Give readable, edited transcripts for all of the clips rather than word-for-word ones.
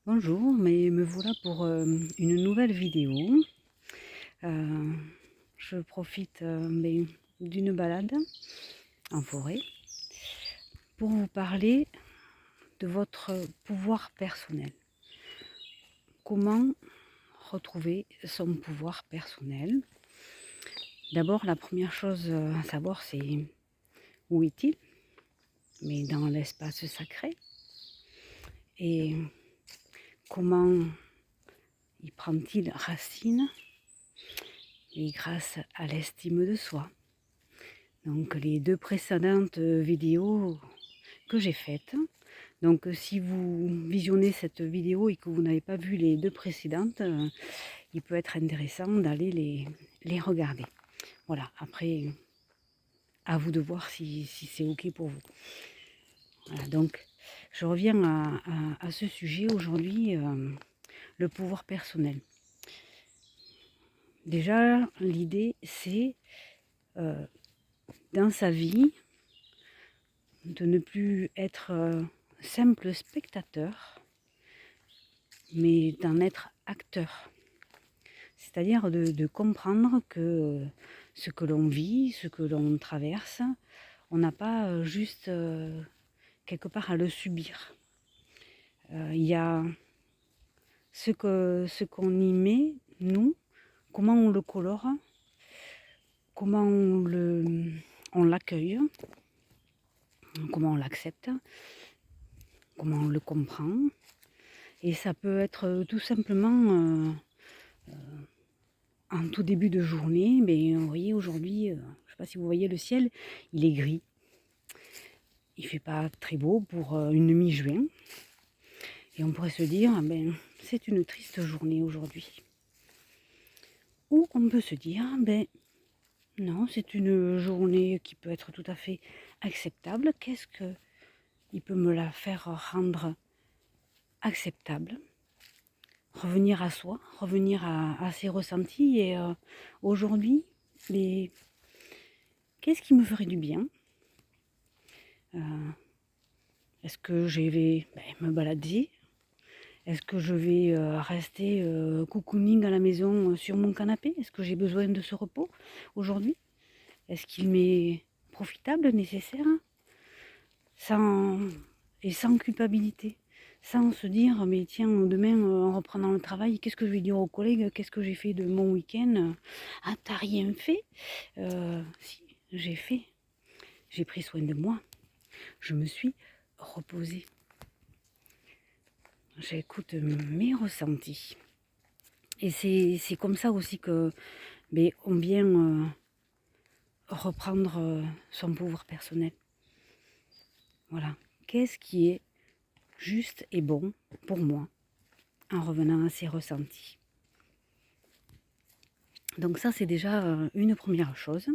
Bonjour, mais me voilà pour une nouvelle vidéo. Euh, je profite d'une balade en forêt pour vous parler de votre pouvoir personnel. Comment retrouver son pouvoir personnel? D'abord, la première chose à savoir, c'est où est-il? Mais dans l'espace sacré. Et comment y prend-il racine? Et grâce à l'estime de soi. Donc les deux précédentes vidéos que j'ai faites. Donc si vous visionnez cette vidéo et que vous n'avez pas vu les deux précédentes, il peut être intéressant d'aller les regarder. Voilà, après, à vous de voir si c'est OK pour vous. Voilà, donc je reviens à ce sujet aujourd'hui, le pouvoir personnel. Déjà, l'idée, c'est dans sa vie, de ne plus être simple spectateur, mais d'en être acteur. C'est-à-dire de comprendre que ce que l'on vit, ce que l'on traverse, on n'a pas juste quelque part à le subir. Il y a ce qu'on y met, nous, comment on le colore, comment on l'accueille, comment on l'accepte, comment on le comprend. Et ça peut être tout simplement en tout début de journée, mais vous voyez aujourd'hui, je ne sais pas si vous voyez le ciel, il est gris. Il ne fait pas très beau pour une mi-juin. Et on pourrait se dire, c'est une triste journée aujourd'hui. Ou on peut se dire, non, c'est une journée qui peut être tout à fait acceptable. Qu'est-ce qu'il peut me la faire rendre acceptable? Revenir à soi, revenir à ses ressentis. Et aujourd'hui, qu'est-ce qui me ferait du bien? Est-ce que je vais me balader? Est-ce que je vais rester cocooning à la maison sur mon canapé? Est-ce que j'ai besoin de ce repos aujourd'hui? Est-ce qu'il m'est profitable, nécessaire? Sans, et sans culpabilité. Sans se dire, mais tiens, demain, en reprenant le travail, qu'est-ce que je vais dire aux collègues? Qu'est-ce que j'ai fait de mon week-end? Ah, t'as rien fait? Si, j'ai fait. J'ai pris soin de moi. Je me suis reposée. J'écoute mes ressentis. Et c'est comme ça aussi que on vient reprendre son pouvoir personnel. Voilà. Qu'est-ce qui est juste et bon pour moi en revenant à ses ressentis? Donc ça, c'est déjà une première chose.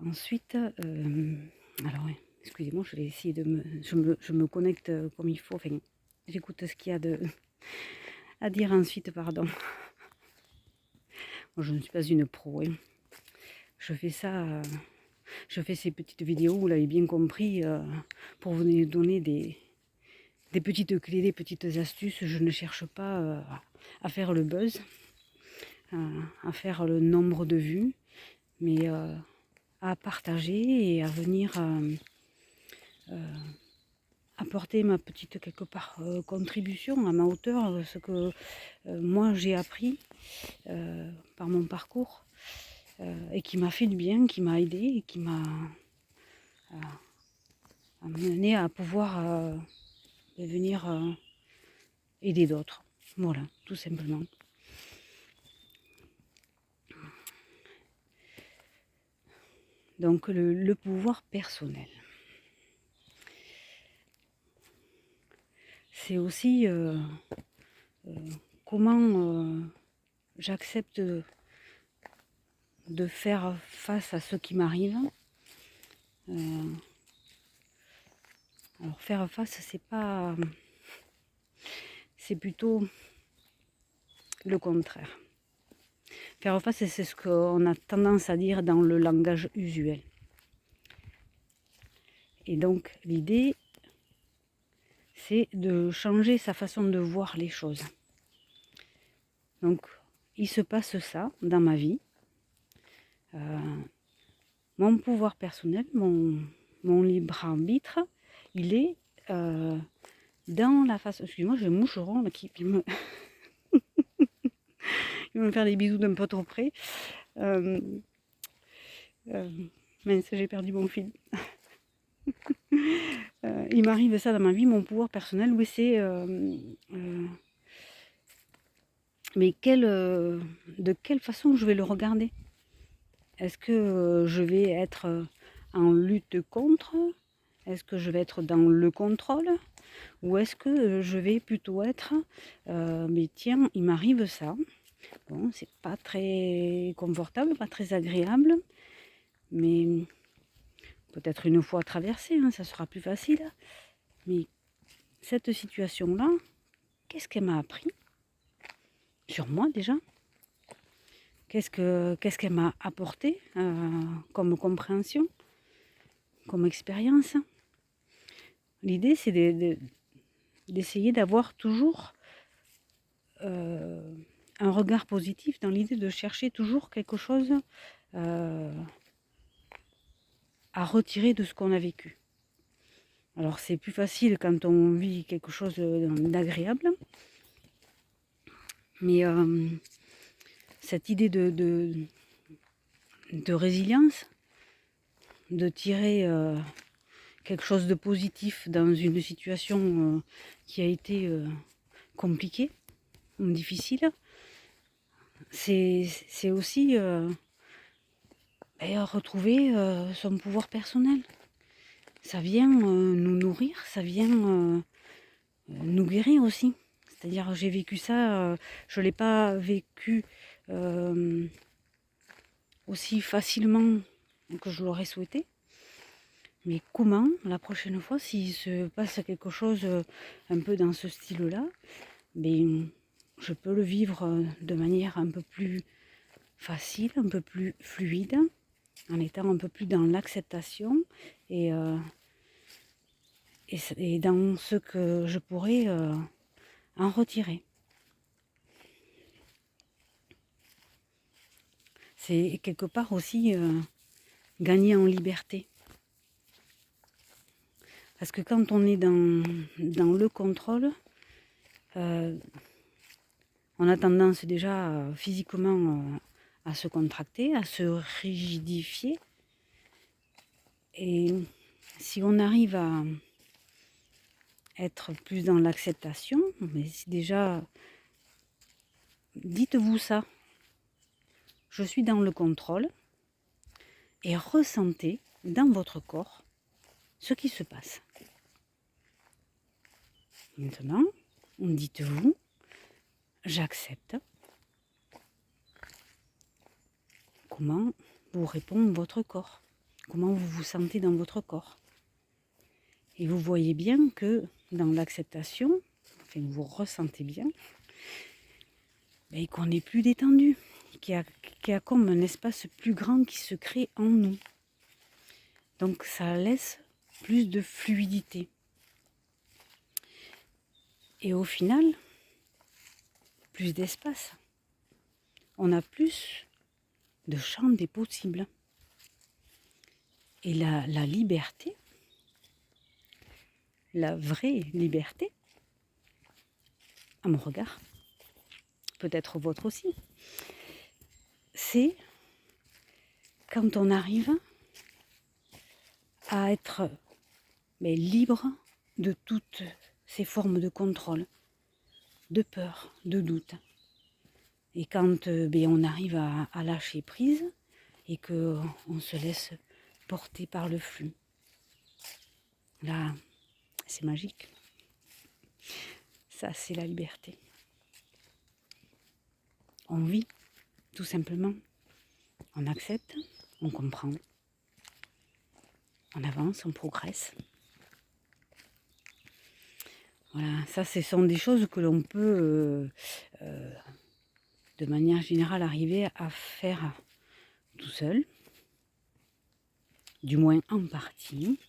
Ensuite, alors excusez-moi, je vais essayer je me connecte comme il faut. Enfin, j'écoute ce qu'il y a à dire ensuite, pardon. Moi, je ne suis pas une pro. Hein. Je fais ça, je fais ces petites vidéos, vous l'avez bien compris, pour vous donner des petites clés, des petites astuces. Je ne cherche pas à faire le buzz, à faire le nombre de vues, mais à partager et à venir apporter ma petite quelque part contribution à ma hauteur, ce que moi j'ai appris par mon parcours et qui m'a fait du bien, qui m'a aidé et qui m'a amené à pouvoir venir aider d'autres. Voilà, tout simplement. Donc le pouvoir personnel. C'est aussi comment j'accepte de faire face à ce qui m'arrive. Alors faire face, c'est plutôt le contraire. Faire face, c'est ce qu'on a tendance à dire dans le langage usuel. Et donc l'idée, c'est de changer sa façon de voir les choses. Donc, il se passe ça dans ma vie. Mon pouvoir personnel, mon libre arbitre, il est dans la façon... Excuse-moi, j'ai un moucheron là, qui me... il va me faire des bisous d'un peu trop près. Mince, j'ai perdu mon fil. Il m'arrive ça dans ma vie, mon pouvoir personnel, oui, c'est... mais de quelle façon je vais le regarder? Est-ce que je vais être en lutte contre? Est-ce que je vais être dans le contrôle? Ou est-ce que je vais plutôt être mais tiens, il m'arrive ça. Bon, c'est pas très confortable, pas très agréable, mais peut-être une fois traversé, hein, ça sera plus facile. Mais cette situation-là, qu'est-ce qu'elle m'a appris sur moi déjà? Qu'est-ce qu'elle m'a apporté comme compréhension, comme expérience? L'idée, c'est d'essayer d'avoir toujours un regard positif, dans l'idée de chercher toujours quelque chose à retirer de ce qu'on a vécu. Alors c'est plus facile quand on vit quelque chose d'agréable, mais cette idée de résilience, de tirer quelque chose de positif dans une situation qui a été compliquée ou difficile, c'est aussi retrouver son pouvoir personnel. Ça vient nous nourrir, ça vient nous guérir aussi. C'est-à-dire, j'ai vécu ça, je ne l'ai pas vécu aussi facilement que je l'aurais souhaité. Mais comment, la prochaine fois, s'il se passe quelque chose un peu dans ce style-là, ben, je peux le vivre de manière un peu plus facile, un peu plus fluide, en étant un peu plus dans l'acceptation et dans ce que je pourrais en retirer. C'est quelque part aussi gagner en liberté. Parce que quand on est dans le contrôle, on a tendance déjà physiquement à se contracter, à se rigidifier. Et si on arrive à être plus dans l'acceptation, mais déjà, dites-vous ça. Je suis dans le contrôle et ressentez dans votre corps ce qui se passe. Maintenant, dites-vous, j'accepte. Comment vous répond votre corps? Comment vous vous sentez dans votre corps? Et vous voyez bien que dans l'acceptation, enfin vous ressentez bien, qu'on est plus détendu, qu'il y a comme un espace plus grand qui se crée en nous. Donc ça laisse plus de fluidité. Et au final, plus d'espace. On a plus de champ des possibles. Et la liberté, la vraie liberté, à mon regard, peut-être votre aussi, c'est quand on arrive à être libre de toutes ces formes de contrôle, de peur, de doute. Et quand on arrive à lâcher prise et qu'on se laisse porter par le flux, là, c'est magique. Ça, c'est la liberté. On vit, tout simplement. On accepte, on comprend. On avance, on progresse. Voilà, ça, ce sont des choses que l'on peut, de manière générale, arriver à faire tout seul, du moins en partie.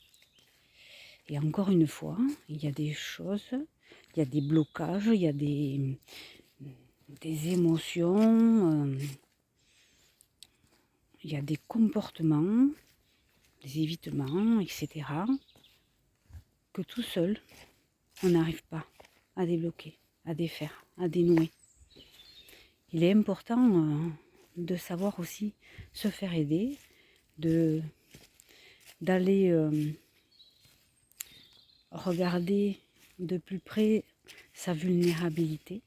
Et encore une fois, il y a des choses, il y a des blocages, il y a des émotions, il y a des comportements, des évitements, etc. que tout seul, on n'arrive pas à débloquer, à défaire, à dénouer. Il est important de savoir aussi se faire aider, d'aller regarder de plus près sa vulnérabilité.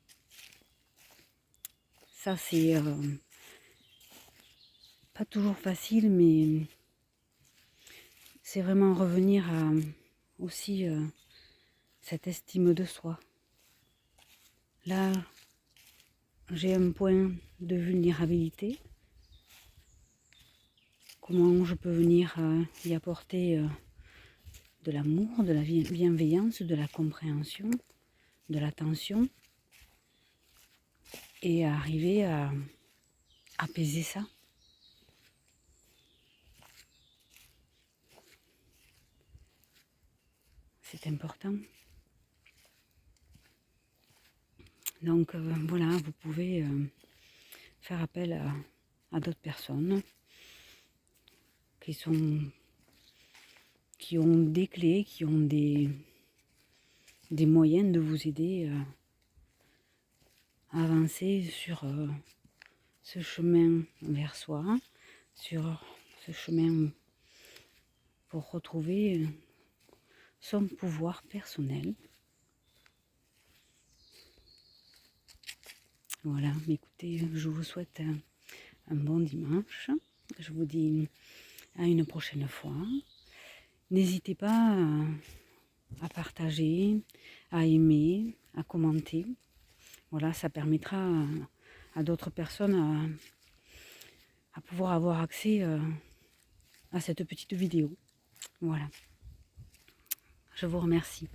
Ça, c'est pas toujours facile, mais c'est vraiment revenir à aussi cette estime de soi. Là, j'ai un point de vulnérabilité. Comment je peux venir y apporter de l'amour, de la bienveillance, de la compréhension, de l'attention, et arriver à apaiser ça. C'est important. Donc voilà, vous pouvez faire appel à d'autres personnes qui ont des clés, qui ont des moyens de vous aider à avancer sur ce chemin vers soi, sur ce chemin pour retrouver son pouvoir personnel. Voilà, écoutez, je vous souhaite un bon dimanche. Je vous dis à une prochaine fois. N'hésitez pas à partager, à aimer, à commenter. Voilà, ça permettra à d'autres personnes à pouvoir avoir accès à cette petite vidéo. Voilà. Je vous remercie.